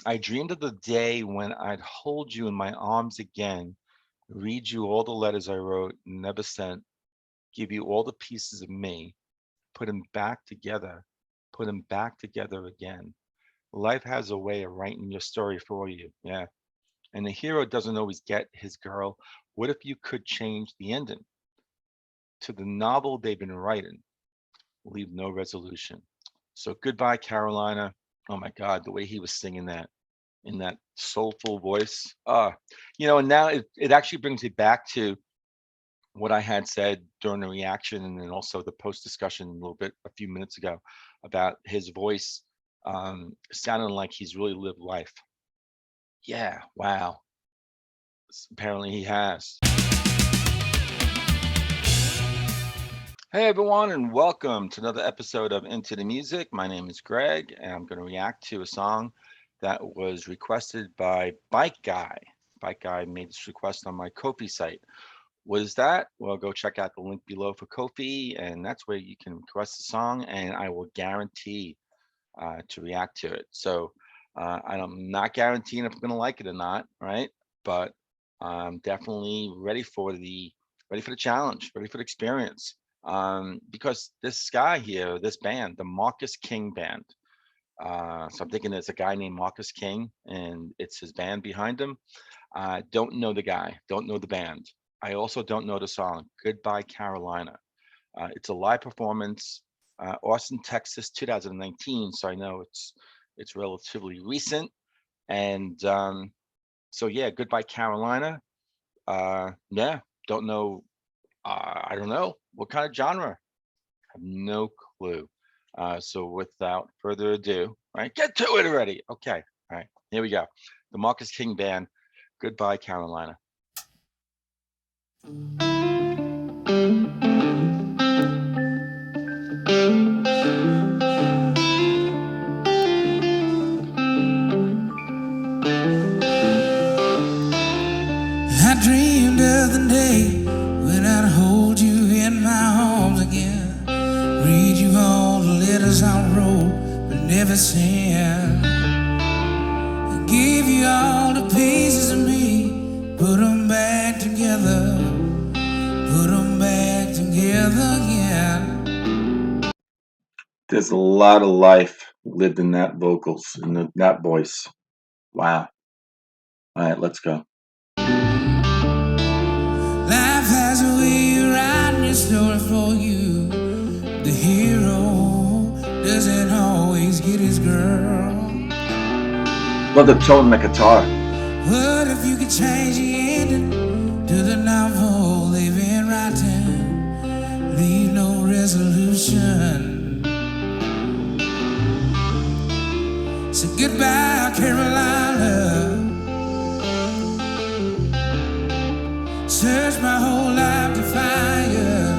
I dreamed of the day when I'd hold you in my arms again, read you all the letters I wrote and never sent, give you all the pieces of me, put them back together, put them back together again. Life has a way of writing your story for you. Yeah. And the hero doesn't always get his girl. What if you could change the ending to the novel they've been writing? Leave no resolution. So goodbye, Carolina. Oh my God, the way he was singing that in that soulful voice. And now it actually brings me back to what I had said during the reaction and then also the post discussion a little bit a few minutes ago about his voice sounding like he's really lived life. Yeah, wow. Apparently he has. Hey everyone, and welcome to another episode of Into the Music. My name is Greg, and I'm going to react to a song that was requested by Bike Guy. Bike Guy made this request on my Ko-fi site. What is that? Well, go check out the link below for Ko-fi, and that's where you can request a song, and I will guarantee to react to it. So I'm not guaranteeing if I'm going to like it or not, right? But I'm definitely ready for the challenge, ready for the experience. Because this guy here, this band, the Marcus King Band. So I'm thinking there's a guy named Marcus King, and it's his band behind him. Don't know the guy, don't know the band. I also don't know the song "Goodbye Carolina." It's a live performance, Austin, Texas, 2019. So I know it's relatively recent. And so yeah, "Goodbye Carolina." Yeah, don't know. I don't know what kind of genre. I have no clue. So without further ado, right, get to it already. Okay, all right, here we go. The Marcus King Band, "Goodbye Carolina." I dreamed of the day when I'd hold you in my arms again, read you all the letters I wrote but never sent, give you all the pieces of me, put them back together, put them back together again. There's a lot of life lived in that vocals, in that voice. Wow. All right, let's go. Life has a way of writing your story for you. The hero doesn't always get his girl. Love the tone in the guitar. What if you could change the ending to the novel they've been writing? Leave no resolution. So goodbye, Carolina. Search my whole life to find you.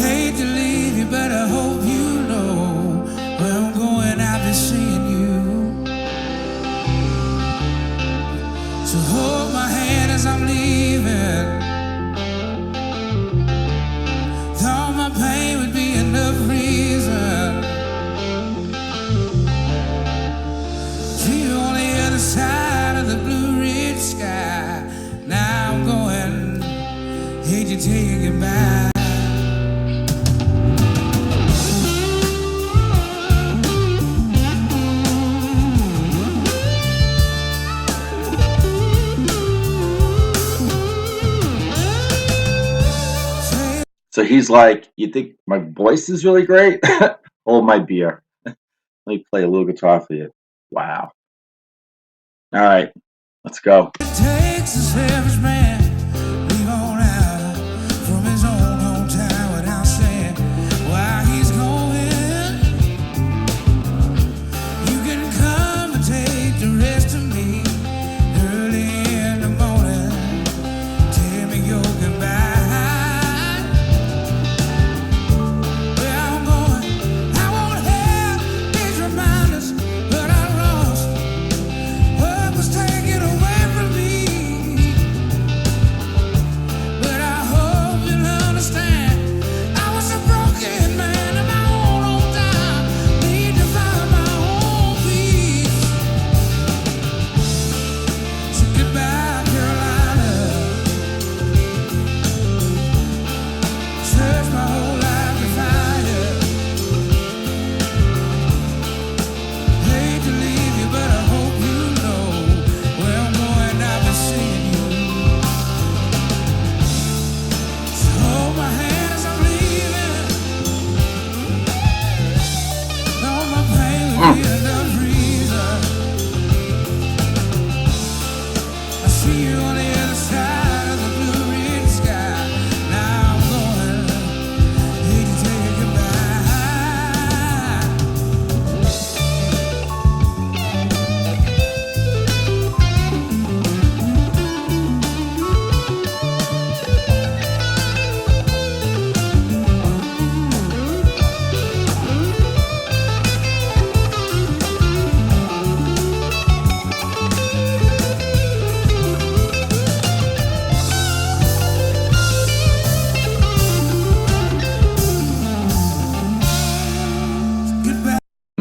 Hate to leave you, but I hope you know where I'm going. I'll be seeing you. So hold my hand as I'm leaving. Thought my pain would be enough reason. See you on the other side of the Blue Ridge sky. Now I'm going, hate to tell you goodbye. So he's like, you think my voice is really great? Hold my beer. Let me play a little guitar for you. Wow. All right, let's go. It takes a selfish man leave on out from his own hometown without saying why he's going. You can come and take the rest of me early in the morning. Tell me your goodbye. Where I'm going, I won't have these reminders, but I lost what was taken away from me.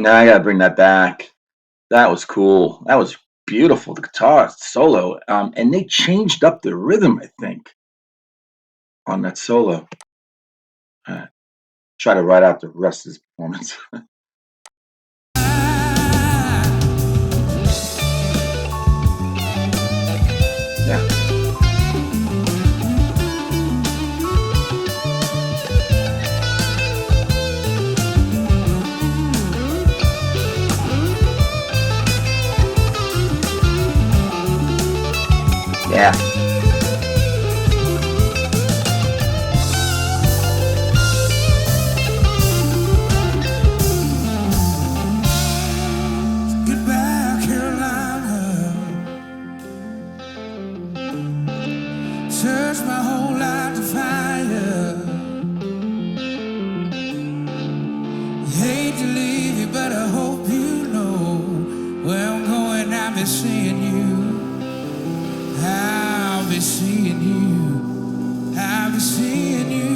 Now I gotta bring that back. That was cool. That was beautiful. The guitar solo, and they changed up the rhythm, I think, on that solo. Uh, Try to write out the rest of his performance. Yeah, yeah. Goodbye, Carolina. Searched my whole life to find you. Hate to leave you, but I hope you know where I'm going. I'll be seeing you. I'll be seeing you. I'll be seeing you.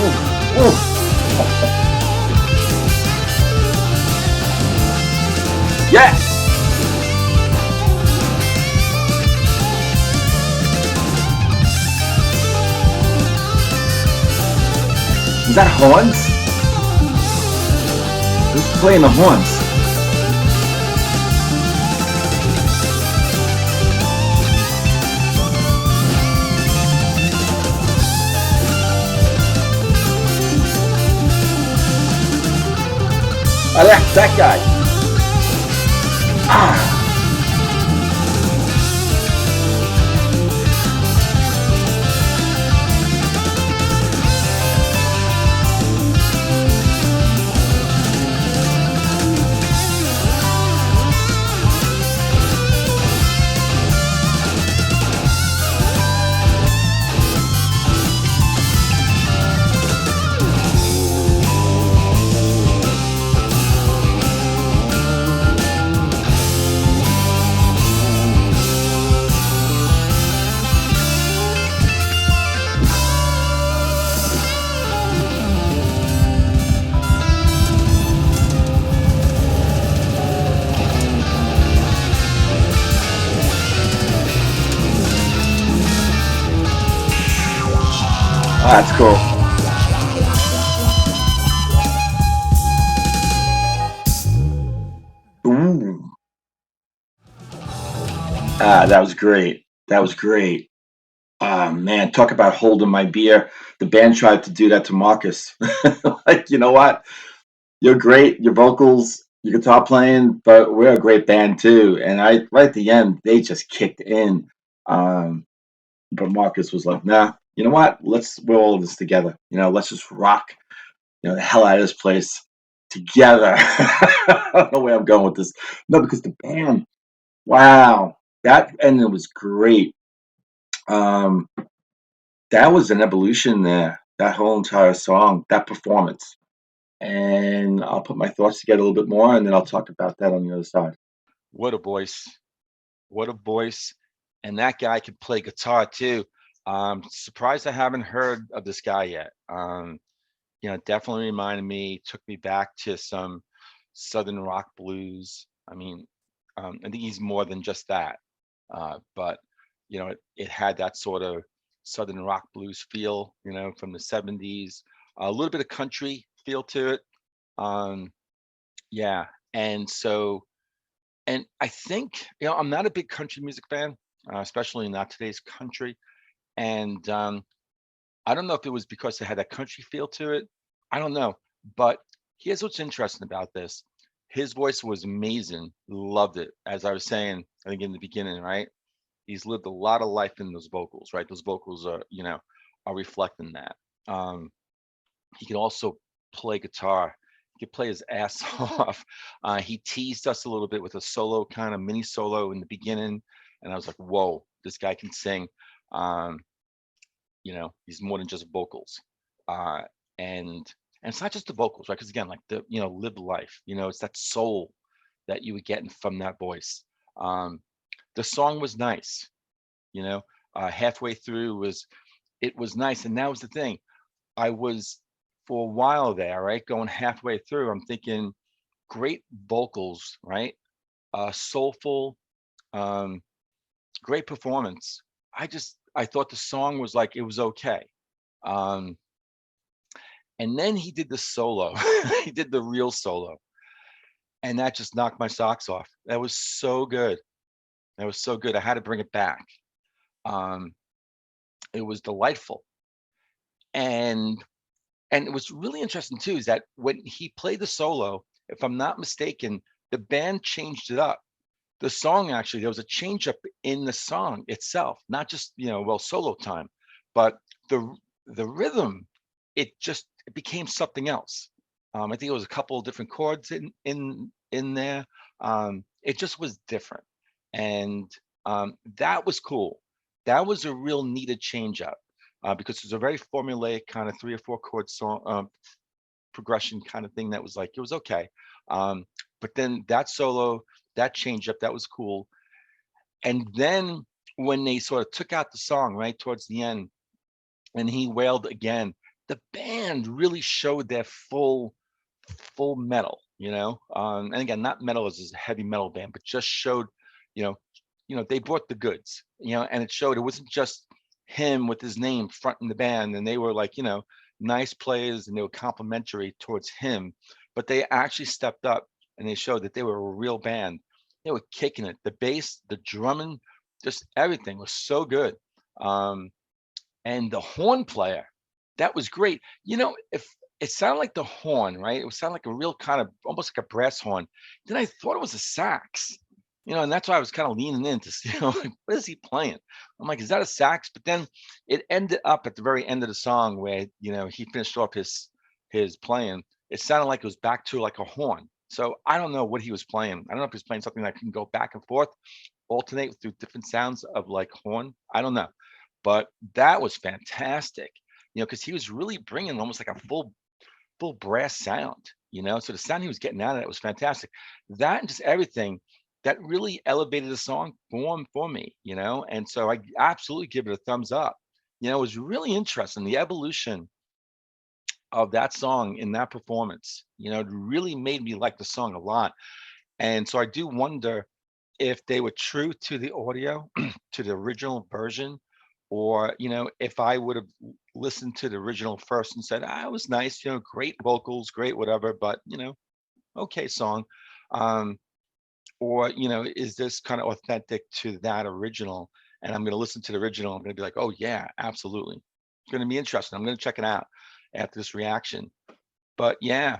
Ooh, ooh. Yes. Is that horns? Who's playing the horns? Oh, that guy. Ah. Oh, that's cool. Ooh. Ah, that was great. That was great. Ah, man, talk about holding my beer. The band tried to do that to Marcus. Like, you know what? You're great, your vocals, your guitar playing, but we're a great band too. And I, right at the end, they just kicked in. Um, but Marcus was like, nah, you know what? We're all in this together. Let's just rock, the hell out of this place together. I don't know where I'm going with this. No, because the band, wow, that ending was great. Um, that was an evolution there. That whole entire song, that performance. And I'll put my thoughts together a little bit more, and then I'll talk about that on the other side. What a voice. What a voice. And that guy can play guitar too. Surprised I haven't heard of this guy yet. Definitely reminded me, took me back to some Southern rock blues. I think he's more than just that. But it had that sort of Southern rock blues feel, from the 70s, a little bit of country feel to it. Um, yeah. And so, and I think, I'm not a big country music fan, especially not today's country. And I don't know if it was because it had that country feel to it. I don't know. But here's what's interesting about this. His voice was amazing. Loved it. As I was saying, I think in the beginning, right? He's lived a lot of life in those vocals, right? Those vocals are reflecting that. He can also play guitar, could play his ass off. He teased us a little bit with a solo, kind of mini solo in the beginning, and I was like, "Whoa, this guy can sing." Um, he's more than just vocals, uh, and it's not just the vocals, right? Because again, like live life. It's that soul that you were getting from that voice. Um, the song was nice. Halfway through it was nice, and that was the thing. I was for a while there, right, going halfway through. I'm thinking great vocals, right? Soulful, um, great performance. I thought the song was like it was okay. Um, and then he did the solo. He did the real solo, and that just knocked my socks off. That was so good. That was so good. I had to bring it back. Um, it was delightful, and it was really interesting too. Is that when he played the solo, if I'm not mistaken, the band changed it up. The song actually, there was a change up in the song itself, not just solo time, but the rhythm. It became something else. I think it was a couple of different chords in there. It just was different, and that was cool. That was a real needed change up because it was a very formulaic kind of 3 or 4 chord song progression kind of thing that was like it was okay. But then that solo, that change up, that was cool. And then when they sort of took out the song right towards the end, and he wailed again, the band really showed their full metal. And again, not metal as a heavy metal band, but just showed, you know, they brought the goods, and it showed. It wasn't just him with his name fronting the band, and they were like, nice players, and they were complimentary towards him, but they actually stepped up and they showed that they were a real band. They were kicking it. The bass, the drumming, just everything was so good. And the horn player, that was great. If it sounded like the horn, right? It would sound like a real kind of almost like a brass horn. Then I thought it was a sax, and that's why I was kind of leaning in to see, like, what is he playing? I'm like, is that a sax? But then it ended up at the very end of the song where, he finished off his playing. It sounded like it was back to like a horn. So I don't know what he was playing. I don't know if he's playing something that can go back and forth, alternate through different sounds of like horn. I don't know. But that was fantastic, because he was really bringing almost like a full brass sound, so the sound he was getting out of it was fantastic. That and just everything that really elevated the song for me, and so I absolutely give it a thumbs up. It was really interesting, the evolution of that song in that performance. It really made me like the song a lot. And so I do wonder if they were true to the audio, to the original version, or if I would have listened to the original first and said, it was nice, great vocals, great whatever, but okay song. Or is this kind of authentic to that original? And I'm going to listen to the original. I'm going to be like, oh yeah, absolutely. It's going to be interesting. I'm going to check it out after this reaction. But yeah,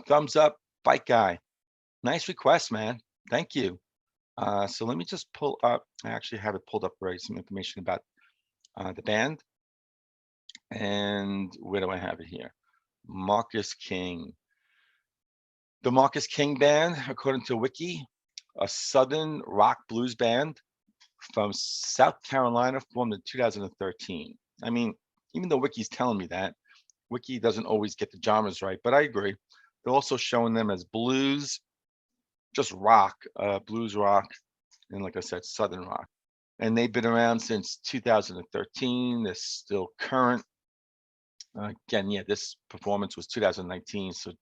thumbs up, Bike Guy. Nice request, man. Thank you. So let me just pull up. I actually have it pulled up already, some information about the band. And where do I have it here? Marcus King. The Marcus King Band, according to Wiki, a Southern rock blues band from South Carolina, formed in 2013. I mean, even though Wiki's telling me that, Wiki doesn't always get the genres right, but I agree. They're also showing them as blues, just rock, blues rock, and like I said, Southern rock. And they've been around since 2013. They're still current. Again, yeah, this performance was 2019, so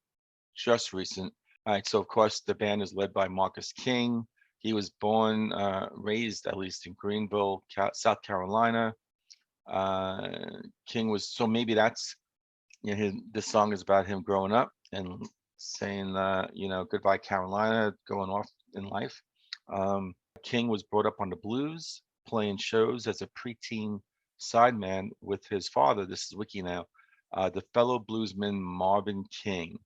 just recent. All right, so of course the band is led by Marcus King. He was born, raised at least in Greenville, South Carolina. King was, so maybe that's, this song is about him growing up and saying, goodbye Carolina, going off in life. King was brought up on the blues, playing shows as a preteen sideman with his father. This is Wiki now, the fellow bluesman Marvin King.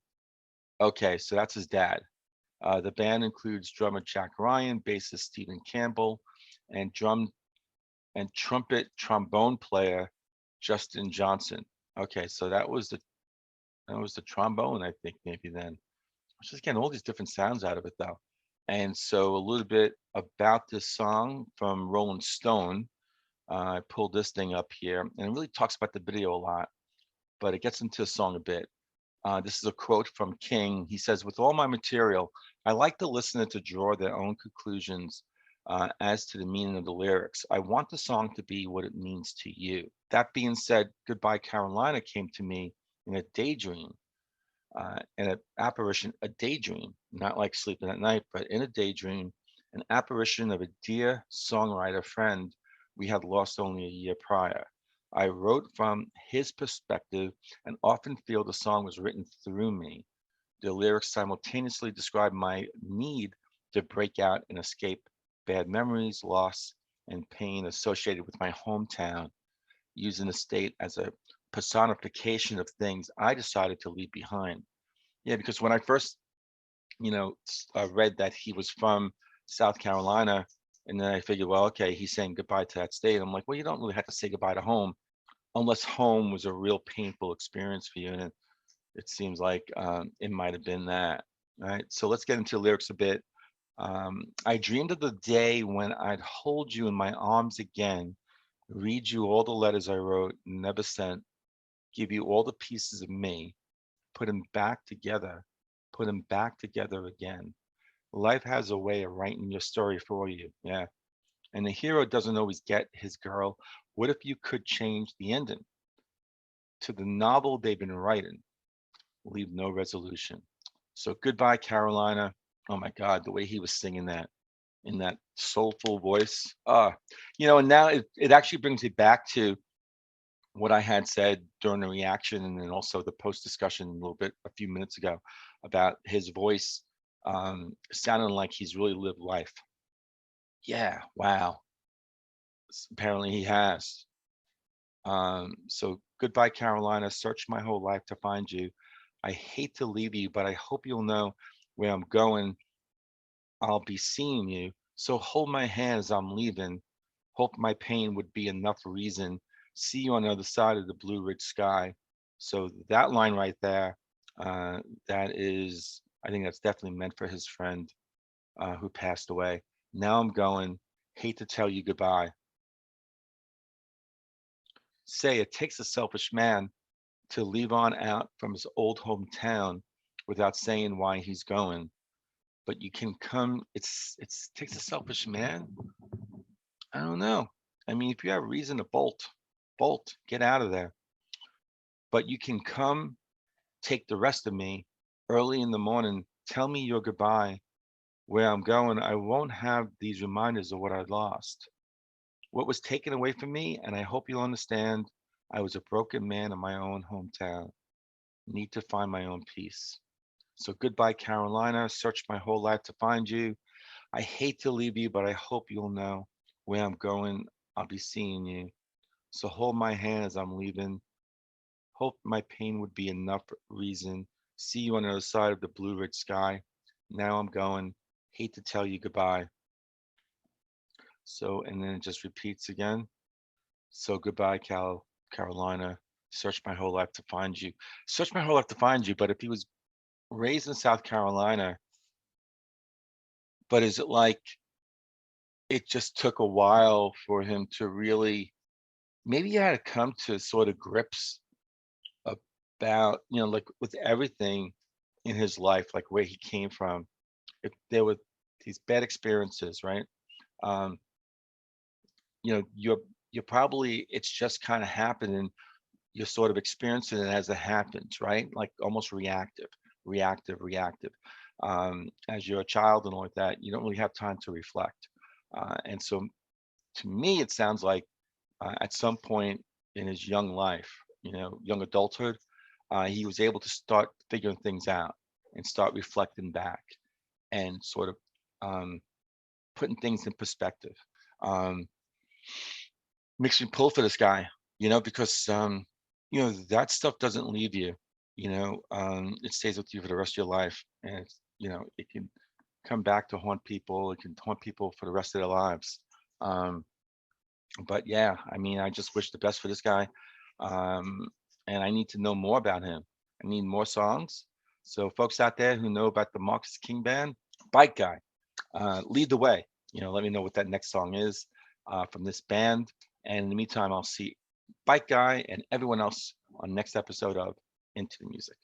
Okay, so that's his dad. The band includes drummer Jack Ryan, bassist Stephen Campbell, and trumpet trombone player Justin Johnson. Okay, so that was And it was the trombone, I think maybe then. I was just getting all these different sounds out of it though. And so a little bit about this song from Rolling Stone. I pulled this thing up here, and it really talks about the video a lot, but it gets into the song a bit. This is a quote from King. He says, "With all my material, I like the listener to draw their own conclusions as to the meaning of the lyrics. I want the song to be what it means to you." That being said, Goodbye Carolina came to me in a daydream, an apparition, a daydream, not like sleeping at night, but in a daydream, an apparition of a dear songwriter friend we had lost only a year prior. I wrote from his perspective and often feel the song was written through me. The lyrics simultaneously describe my need to break out and escape bad memories, loss, and pain associated with my hometown, using the state as a personification of things I decided to leave behind. Yeah, because when I first, read that he was from South Carolina, and then I figured, well, okay, he's saying goodbye to that state. I'm like, well, you don't really have to say goodbye to home unless home was a real painful experience for you. And it seems like it might have been that. All right. So let's get into the lyrics a bit. I dreamed of the day when I'd hold you in my arms again, read you all the letters I wrote, never sent, give you all the pieces of me, put them back together, put them back together again. Life has a way of writing your story for you. Yeah. And the hero doesn't always get his girl. What if you could change the ending to the novel they've been writing? Leave no resolution. So goodbye, Carolina. Oh my God, the way he was singing that in that soulful voice. And now it actually brings me back to what I had said during the reaction and then also the post discussion a little bit a few minutes ago about his voice sounding like he's really lived life. Yeah, wow. Apparently he has. So goodbye, Carolina. Search my whole life to find you. I hate to leave you, but I hope you'll know where I'm going. I'll be seeing you. So hold my hand as I'm leaving. Hope my pain would be enough reason. See you on the other side of the blue ridge sky. So that line right there, that is, I think that's definitely meant for his friend who passed away. Now I'm going. Hate to tell you goodbye. Say it takes a selfish man to leave on out from his old hometown without saying why he's going. But you can come. It's takes a selfish man. I don't know. I mean, if you have reason to bolt, bolt, get out of there. But you can come, take the rest of me early in the morning. Tell me your goodbye. Where I'm going, I won't have these reminders of what I lost, what was taken away from me, and I hope you'll understand. I was a broken man in my own hometown. Need to find my own peace. So goodbye, Carolina. Searched my whole life to find you. I hate to leave you, but I hope you'll know where I'm going. I'll be seeing you. So hold my hand as I'm leaving. Hope my pain would be enough reason. See you on the other side of the blue ridge sky. Now I'm going. Hate to tell you goodbye. So, and then it just repeats again. So goodbye, Carolina. Search my whole life to find you. Search my whole life to find you. But if he was raised in South Carolina, but is it like it just took a while for him to really, maybe he had to come to sort of grips about, like with everything in his life, like where he came from. If there were these bad experiences, right? Um, you're probably, it's just kind of happening. You're sort of experiencing it as it happens, right? Like almost reactive, reactive, reactive. As you're a child and all like that, you don't really have time to reflect. And so to me, it sounds like at some point in his young life, young adulthood, he was able to start figuring things out and start reflecting back and sort of putting things in perspective. Um, Makes me pull for this guy, because that stuff doesn't leave you. It stays with you for the rest of your life, and it can come back to haunt people. It can haunt people for the rest of their lives. But yeah, I mean, I just wish the best for this guy, and I need to know more about him. I need more songs. So folks out there who know about the Marcus King Band, Bike Guy, lead the way. Let me know what that next song is from this band. And in the meantime, I'll see Bike Guy and everyone else on next episode of Into the Music.